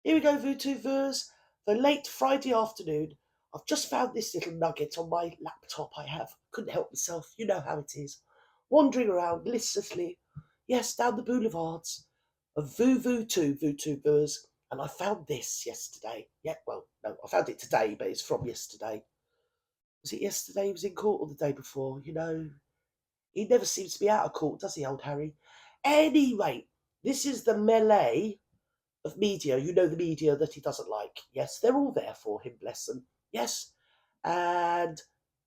Here we go, VTubers. The late Friday afternoon. I've just found this little nugget on my laptop I have. Couldn't help myself. You know how it is. Wandering around listlessly. Yes, down the boulevards of VTubers. And I found this yesterday. Yeah, well, no, I found it today, but it's from yesterday. Was it yesterday he was in court or the day before? He never seems to be out of court, does he, old Harry? Anyway, this is the melee of media. You know, the media that he doesn't like. Yes, they're all there for him, bless them. Yes. And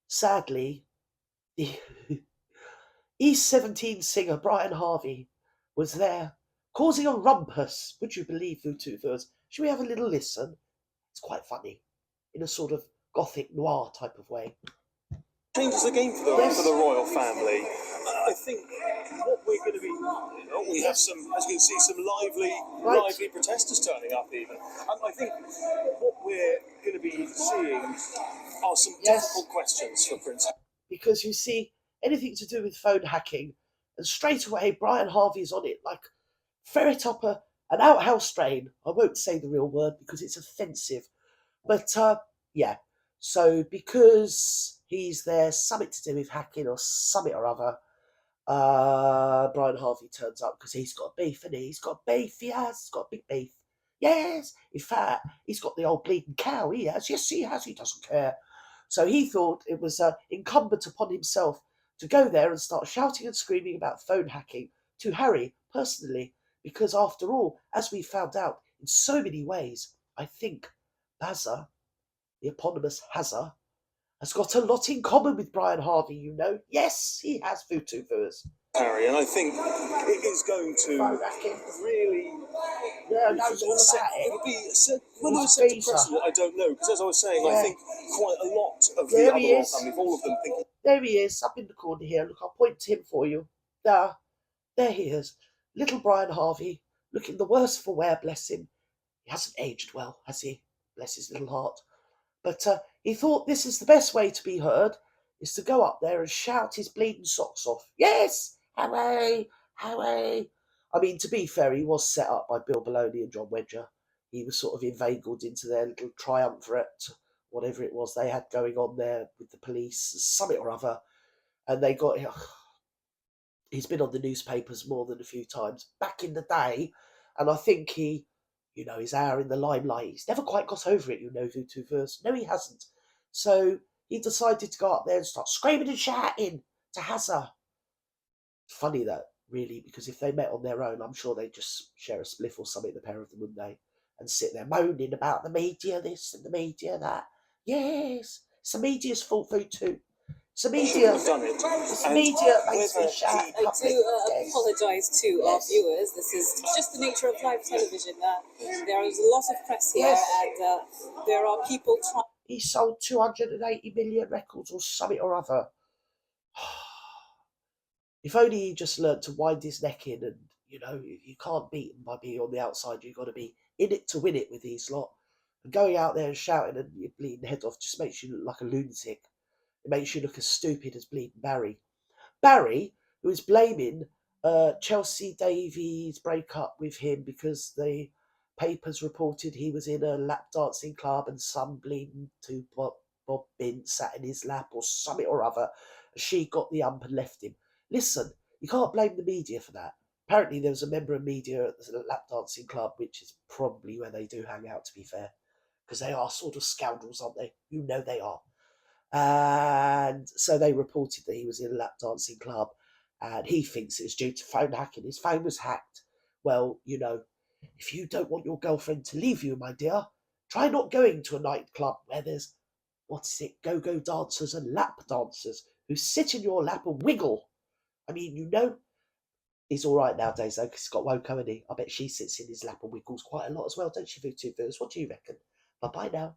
sadly, the East 17 singer Brian Harvey was there, causing a rumpus. Would you believe, VTubers? Should we have a little listen? It's quite funny, in a sort of gothic noir type of way. Changes the game for the royal family. I think what we're going to be, we have some, as you can see, some lively protesters turning up even. And I think what we're going to be seeing are some difficult questions for Prince. Because you see, anything to do with phone hacking, and straight away Brian Harvey's on it like ferret up an outhouse strain. I won't say the real word because it's offensive. But yeah, so because he's there, something to do with hacking or something or other, Brian Harvey turns up because he's got beef, and he's got beef. He has. He's got big beef. Yes, in fact, he's got the old bleeding cow. He has. Yes, he has. He doesn't care. So he thought it was incumbent upon himself to go there and start shouting and screaming about phone hacking to Harry personally, because after all, as we found out in so many ways, I think Bazza, the eponymous Hazza, has got a lot in common with Brian Harvey, you know. Yes, he has, VTubers. Harry, and I think it is going to really... Yeah, knows all about it. It'll be whether it's set to precedent, I don't know, because as I was saying, I think quite a lot of the other royal family, all of them thinking... There he is, up in the corner here. Look, I'll point to him for you. There he is. Little Brian Harvey, looking the worse for wear, bless him. He hasn't aged well, has he? Bless his little heart. But he thought this is the best way to be heard, is to go up there and shout his bleeding socks off. Yes! Hooray! Hooray! I mean, to be fair, he was set up by Bill Maloney and John Wedger. He was sort of inveigled into their little triumvirate, whatever it was they had going on there with the police, something or other. And they got... He's been on the newspapers more than a few times back in the day, and I think he... his hour in the limelight. He's never quite got over it, VTubers. No, he hasn't. So he decided to go up there and start screaming and shouting to Hazza. Funny that, really, because if they met on their own, I'm sure they'd just share a spliff or something, the pair of them, wouldn't they? And sit there moaning about the media this and the media that. Yes, it's the media's fault, too. It's the media. It's the media makes me shout. I do apologise to our viewers. This is just the nature of live television. There is a lot of press here, and there are people trying. He sold 280 million records or something or other. If only he just learnt to wind his neck in, and you can't beat him by being on the outside. You've got to be in it to win it with these lot. And going out there and shouting and your bleeding head off just makes you look like a lunatic. It makes you look as stupid as bleeding Barry. Barry, who is blaming Chelsea Davies' breakup with him because the papers reported he was in a lap dancing club and some bleeding to Bob Bint sat in his lap or something or other. She got the ump and left him. Listen, you can't blame the media for that. Apparently there was a member of media at the lap dancing club, which is probably where they do hang out, to be fair. Because they are sort of scoundrels, aren't they? You know they are. And so they reported that he was in a lap dancing club, and he thinks it's due to phone hacking. His phone was hacked. Well, if you don't want your girlfriend to leave you, my dear, try not going to a nightclub where there's, go-go dancers and lap dancers who sit in your lap and wiggle. I mean, he's all right nowadays, though, because he's got Woko, hasn't he? I bet she sits in his lap and wiggles quite a lot as well, don't she, VTubers? What do you reckon? Bye-bye now.